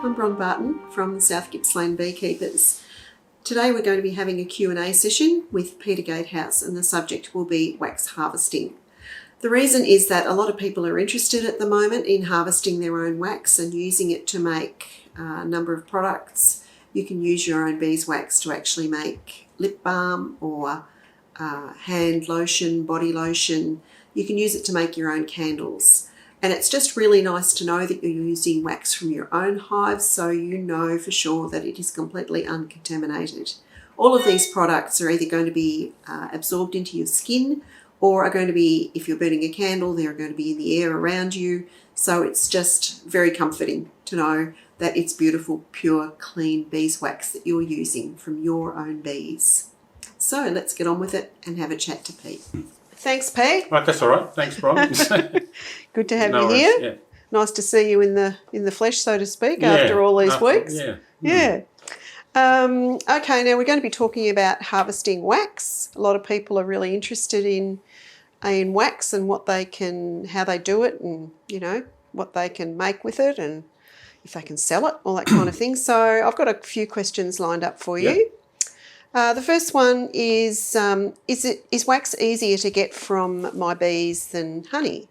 I'm Bron Barton from the South Gippsland Beekeepers. Today we're going to be having a Q&A session with Peter Gatehouse, and the subject will be wax harvesting. The reason is that a lot of people are interested at the moment in harvesting their own wax and using it to make a number of products. You can use your own beeswax to actually make lip balm or hand lotion, body lotion. You can use it to make your own candles. And it's just really nice to know that you're using wax from your own hives, so you know for sure that it is completely uncontaminated. All of these products are either going to be absorbed into your skin, or are going to be, if you're burning a candle, they're going to be in the air around you. So it's just very comforting to know that it's beautiful, pure, clean beeswax that you're using from your own bees. So let's get on with it and have a chat to Pete. Thanks, Pete. Right, that's all right. Thanks, Bron. Good to have you here. Yeah. Nice to see you in the flesh, so to speak, after all these weeks. Yeah. Okay, now we're going to be talking about harvesting wax. A lot of people are really interested in wax and how they do it, and what they can make with it, and if they can sell it, all that kind of thing. So I've got a few questions lined up for you. Yep. The first one is wax easier to get from my bees than honey?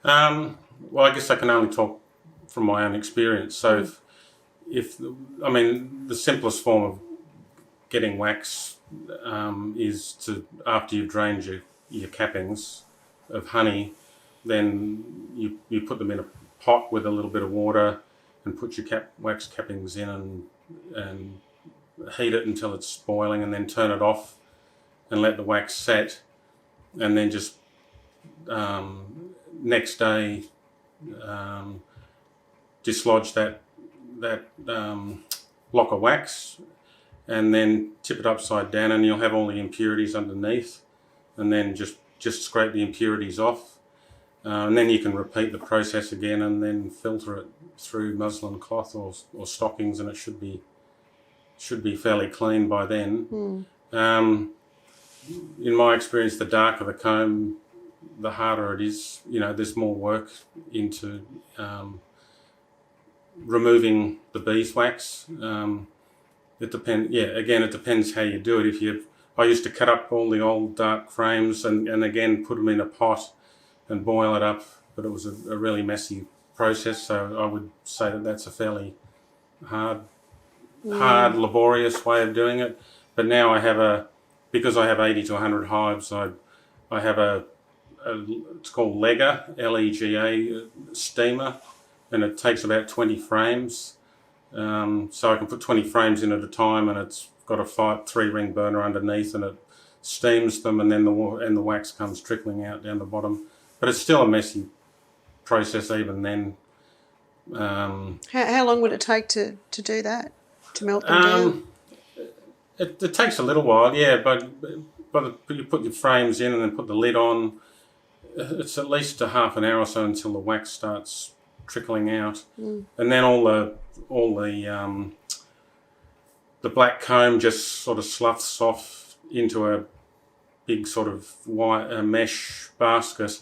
Well, I guess I can only talk from my own experience. So the simplest form of getting wax is to, after you've drained your cappings of honey, then you put them in a pot with a little bit of water and put your wax cappings in and heat it until it's boiling, and then turn it off and let the wax set, and then just next day dislodge that block of wax and then tip it upside down, and you'll have all the impurities underneath, and then just scrape the impurities off, and then you can repeat the process again and then filter it through muslin cloth or stockings, and it should be fairly clean by then. In my experience, the darker the comb, the harder it is. There's more work into removing the beeswax. It depends how you do it. I used to cut up all the old dark frames and again put them in a pot and boil it up, but it was a really messy process. So I would say that that's a fairly hard, laborious way of doing it. But now because I have 80 to 100 hives, I have it's called Lega, L-E-G-A steamer, and it takes about 20 frames. So I can put 20 frames in at a time, and it's got a 3-ring burner underneath, and it steams them, and then the wax comes trickling out down the bottom. But it's still a messy process even then. How long would it take to do that? To melt them down? It takes a little while, yeah, but you put your frames in and then put the lid on. It's at least a half an hour or so until the wax starts trickling out, and then all the black comb just sort of sloughs off into a big sort of white mesh basket,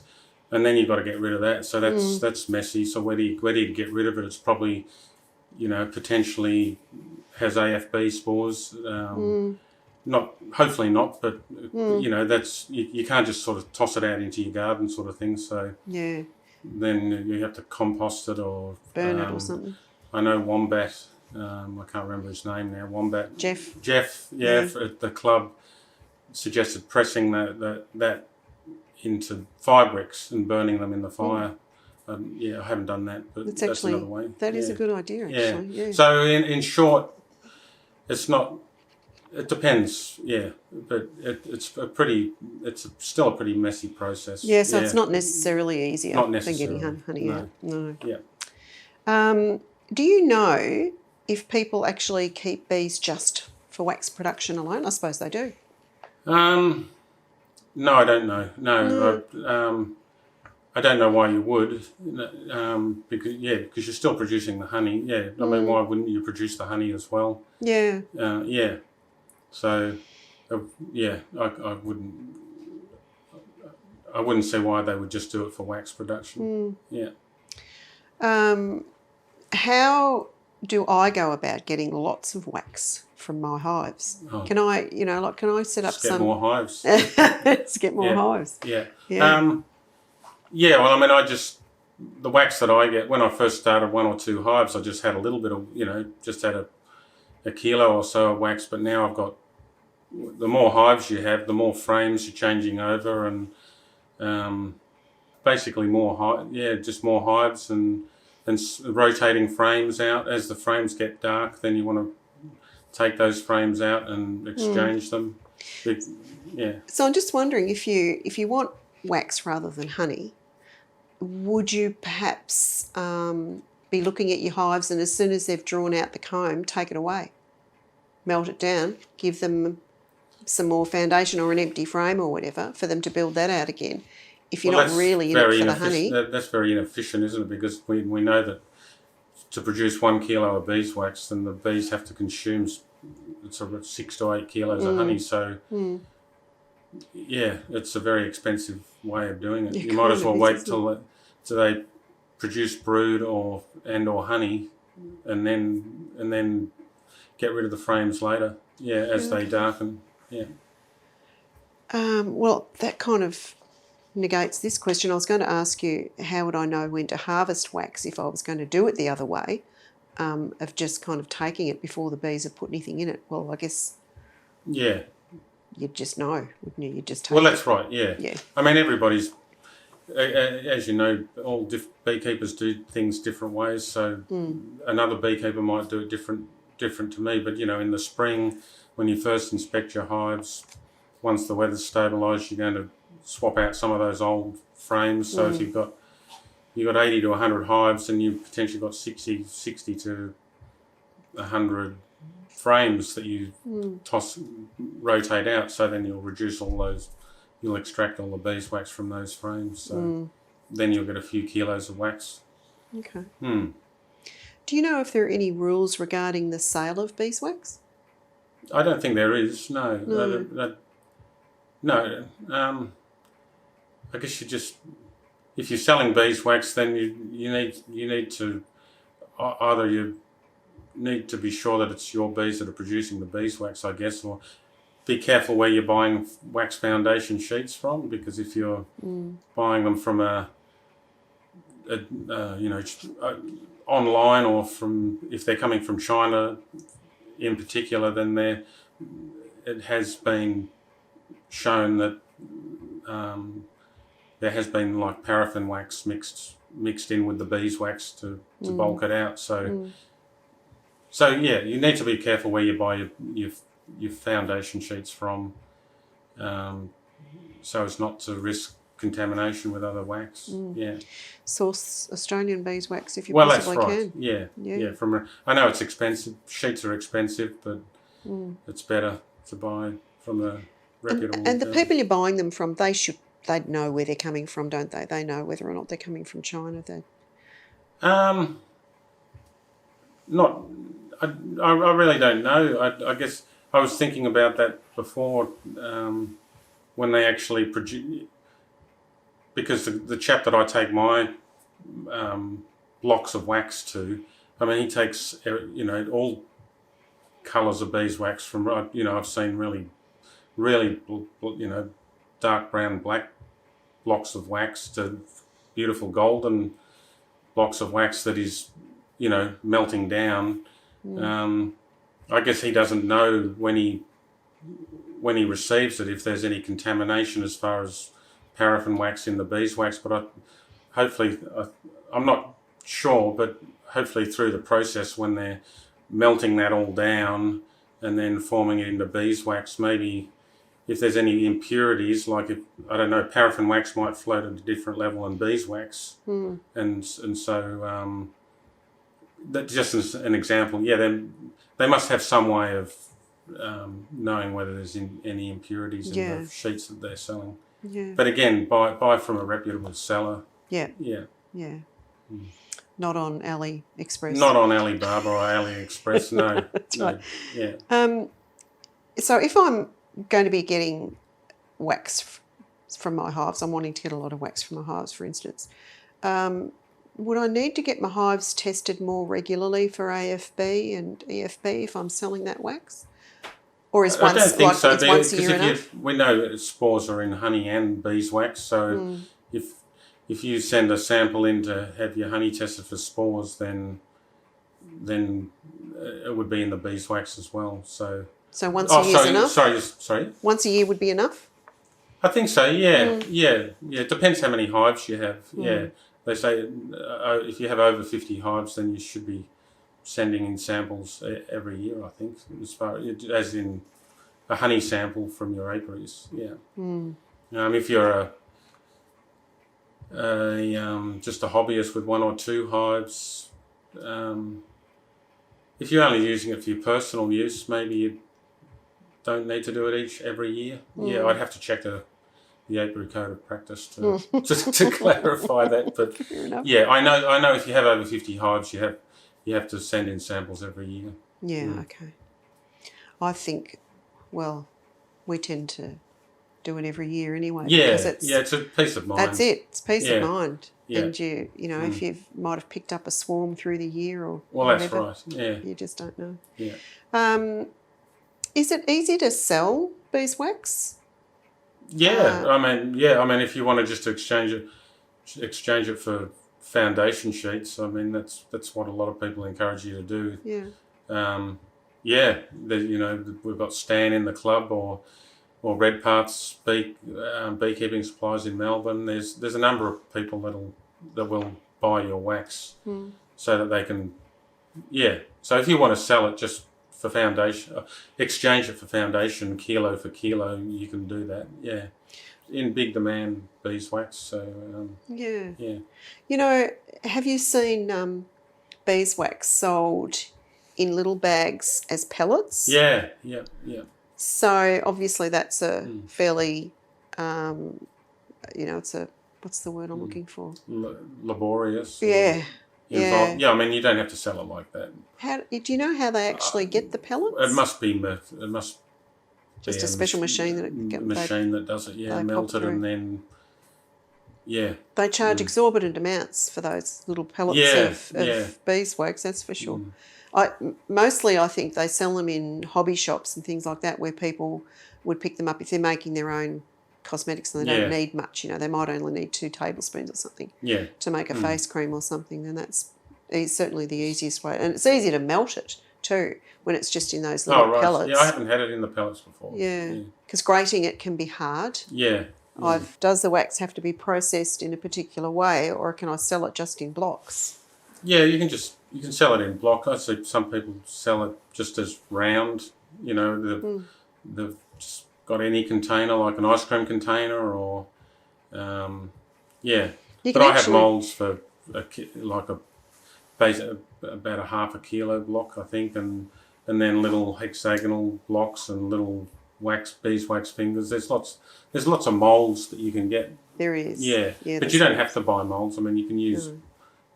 and then you've got to get rid of that. So that's messy. So where do you get rid of it? It's probably potentially has AFB spores. Hopefully not, but that's you can't just sort of toss it out into your garden, sort of thing. So then you have to compost it or burn it or something. I know Wombat. I can't remember his name now. Wombat. Jeff. At the club suggested pressing that into fire bricks and burning them in the fire. I haven't done that, but that's another way. That is a good idea, actually. Yeah. So in short, it's not. It depends, but it's still a pretty messy process. Yeah, so it's not necessarily easier than getting honey out. No. Yeah. Do you know if people actually keep bees just for wax production alone? I suppose they do. No, I don't know. No. I don't know why you would, because you're still producing the honey. Yeah, I mean, why wouldn't you produce the honey as well? Yeah. So, I wouldn't see why they would just do it for wax production. Yeah. How do I go about getting lots of wax from my hives? Oh. Can I, can I set up Just get some more hives. Let's get more Yeah. hives. Yeah. Yeah. Well, I mean, the wax that I get, when I first started 1 or 2 hives, I just had a little bit of, just had a kilo or so of wax, but now I've got, the more hives you have, the more frames you're changing over, and basically just more hives and rotating frames out. As the frames get dark, then you want to take those frames out and exchange them. Yeah. So I'm just wondering, if you want wax rather than honey, would you perhaps be looking at your hives, and as soon as they've drawn out the comb, take it away, melt it down, give them some more foundation or an empty frame or whatever for them to build that out again, if you're not really in it for the honey? That's very inefficient, isn't it? Because we know that to produce 1 kilo of beeswax, then the bees have to consume sort of 6 to 8 kilos of honey. So, yeah, it's a very expensive way of doing it. You might as well wait till they produce brood or honey, and then get rid of the frames later. Yeah, as they darken. Yeah. Well, that kind of negates this question. I was going to ask you, how would I know when to harvest wax if I was going to do it the other way, of just kind of taking it before the bees have put anything in it? Well, I guess. Yeah. You'd just know, wouldn't you? You'd just take Well, that's right. Yeah. Yeah. I mean, everybody's, as you know, all beekeepers do things different ways. So another beekeeper might do it different to me. But in the spring, when you first inspect your hives, once the weather's stabilised, you're going to swap out some of those old frames. So if you've got 80 to 100 hives, and you've potentially got 60 to 100 frames that you rotate out. So then you'll reduce all those. You'll extract all the beeswax from those frames. So then you'll get a few kilos of wax. Okay. Do you know if there are any rules regarding the sale of beeswax? I don't think there is. No. No. I guess if you're selling beeswax, then you need to either you need to be sure that it's your bees that are producing the beeswax, I guess, or be careful where you're buying wax foundation sheets from, because if you're buying them from online, or if they're coming from China in particular, then it has been shown that there has been like paraffin wax mixed in with the beeswax to bulk it out. So yeah, you need to be careful where you buy your foundation sheets from, so as not to risk contamination with other wax. Yeah. Source Australian beeswax if you possibly that's right. can. Yeah. I know it's expensive. Sheets are expensive, but it's better to buy from a reputable. And the people you're buying them from, they'd know where they're coming from, don't they? They know whether or not they're coming from China. Not. I really don't know. I guess I was thinking about that before, when they actually produce, because the chap that I take my blocks of wax to, I mean, he takes all colours of beeswax from, I've seen really dark brown, black blocks of wax to beautiful golden blocks of wax that is melting down. I guess he doesn't know when he receives it if there's any contamination as far as paraffin wax in the beeswax, but I'm not sure, but hopefully through the process, when they're melting that all down and then forming it into beeswax, maybe if there's any impurities, like paraffin wax might float at a different level than beeswax, and so that just as an example, then they must have some way of knowing whether there's any impurities in the sheets that they're selling. Yeah. But again, buy from a reputable seller. Yeah. Yeah. Yeah. Not on AliExpress. Not on Alibaba or AliExpress. No. That's right. Yeah. So if I'm going to be getting wax from my hives, I'm wanting to get a lot of wax from my hives, for instance. Would I need to get my hives tested more regularly for AFB and EFB if I'm selling that wax? Or is I don't think so, it's once a because year enough? we know that spores are in honey and beeswax, so if you send a sample in to have your honey tested for spores, then it would be in the beeswax as well. So Once a year is enough? Sorry. Once a year would be enough? I think so. Yeah. It depends how many hives you have. Yeah, they say if you have over 50 hives, then you should be sending in samples every year. I think, as in a honey sample from your apiaries. Yeah. If you're just a hobbyist with one or two hives, if you're only using it for your personal use, maybe you don't need to do it every year. Yeah, I'd have to check the apiary code of practice to to clarify that. But yeah, I know if you have over 50 hives, you have to send in samples every year. Yeah, okay. I think, well, we tend to do it every year anyway. Yeah, because it's a peace of mind. That's it. It's peace of mind. Yeah. And you if you might have picked up a swarm through the year or whatever, that's right. Yeah, you just don't know. Yeah. Is it easy to sell beeswax? Yeah, I mean, if you want to just exchange it for foundation sheets, I mean, that's what a lot of people encourage you to do. Yeah. We've got Stan in the club or Red Parts beekeeping supplies in Melbourne. There's a number of people that will buy your wax so that they can. Yeah, so if you want to sell it just for foundation, exchange it for foundation, kilo for kilo, you can do that. Yeah, in big demand beeswax. So yeah. Have you seen beeswax sold in little bags as pellets? Yeah. So obviously that's a fairly, it's a, what's the word I'm looking for? Laborious. Yeah. Yeah. Yeah, I mean, you don't have to sell it like that. How do you know how they actually get the pellets? It must be just a special machine that does it. Yeah, melted and then. Yeah. They charge exorbitant amounts for those little pellets of beeswax, that's for sure. Mostly I think they sell them in hobby shops and things like that where people would pick them up if they're making their own cosmetics and they don't need much. They might only need 2 tablespoons or something to make a face cream or something, and that's certainly the easiest way. And it's easy to melt it too when it's just in those little pellets. Yeah, I haven't had it in the pellets before. Yeah, because grating it can be hard. Yeah. Does the wax have to be processed in a particular way, or can I sell it just in blocks? Yeah, you can sell it in block. I see some people sell it just as round. They've just got any container, like an ice cream container, or But I have moulds for about a half a kilo block, I think, and then little hexagonal blocks and little beeswax fingers. There's lots of moulds that you can get. There is. Yeah but you don't have to buy moulds. I mean, you can use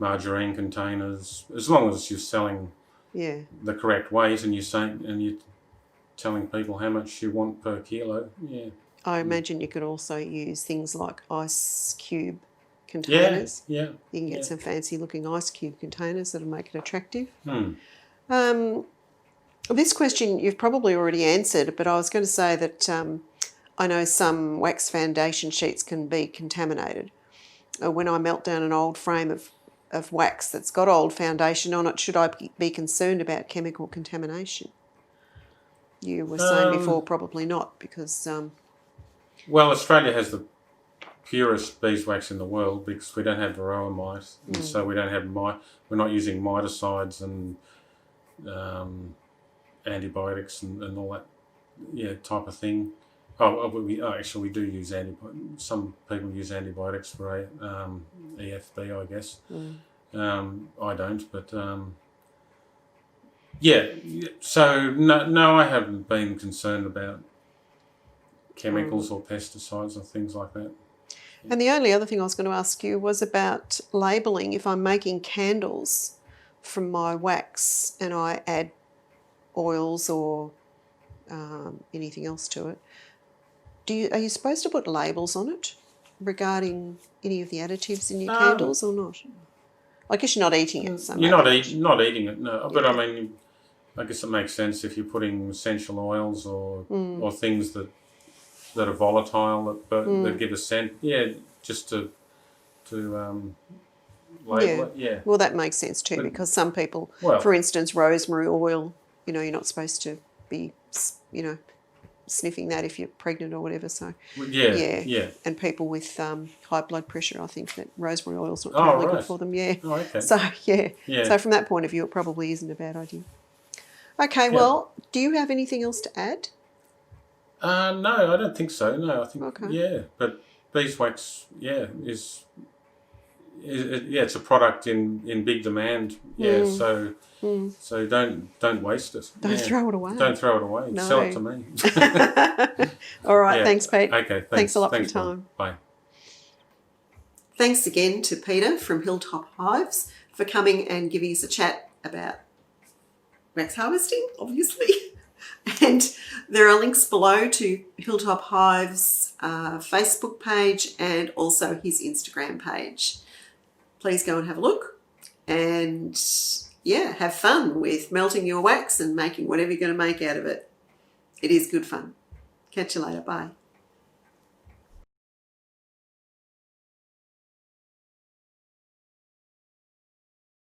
margarine containers as long as you're selling the correct weight and you're telling people how much you want per kilo. Yeah. I imagine you could also use things like ice cube containers. Yeah. You can get some fancy looking ice cube containers that'll make it attractive. This question you've probably already answered, but I was going to say that I know some wax foundation sheets can be contaminated. When I melt down an old frame of wax that's got old foundation on it, should I be concerned about chemical contamination? You were saying before probably not, because... Well, Australia has the purest beeswax in the world because we don't have varroa mite, and so we don't have we're not using miticides and antibiotics and all that type of thing. Actually, we do use antibiotics. Some people use antibiotics for EFB, I guess. I don't, but So no, I haven't been concerned about chemicals or pesticides or things like that. And the only other thing I was going to ask you was about labelling. If I'm making candles from my wax and I add oils or anything else to it, are you supposed to put labels on it regarding any of the additives in your candles or not? I guess you're not eating it. So You're not eating it, no. But I mean, I guess it makes sense if you're putting essential oils or things that are volatile that give a scent. Yeah, just to label it. Yeah. Well, that makes sense too, because some people, for instance, rosemary oil, you're not supposed to be, sniffing that if you're pregnant or whatever. So yeah. And people with high blood pressure, I think that rosemary oil's not terribly good for them. Yeah. Oh, okay. So So from that point of view, it probably isn't a bad idea. Okay. Well, do you have anything else to add? No, I don't think so. No, I think but beeswax, it's a product in big demand. Yeah, so don't waste it. Don't throw it away. Don't throw it away. No. Sell it to me. All right, thanks, Pete. Okay, thanks a lot for your time. Bye. Thanks again to Peter from Hilltop Hives for coming and giving us a chat about wax harvesting, obviously. And there are links below to Hilltop Hives' Facebook page and also his Instagram page. Please go and have a look and, have fun with melting your wax and making whatever you're going to make out of it. It is good fun. Catch you later. Bye.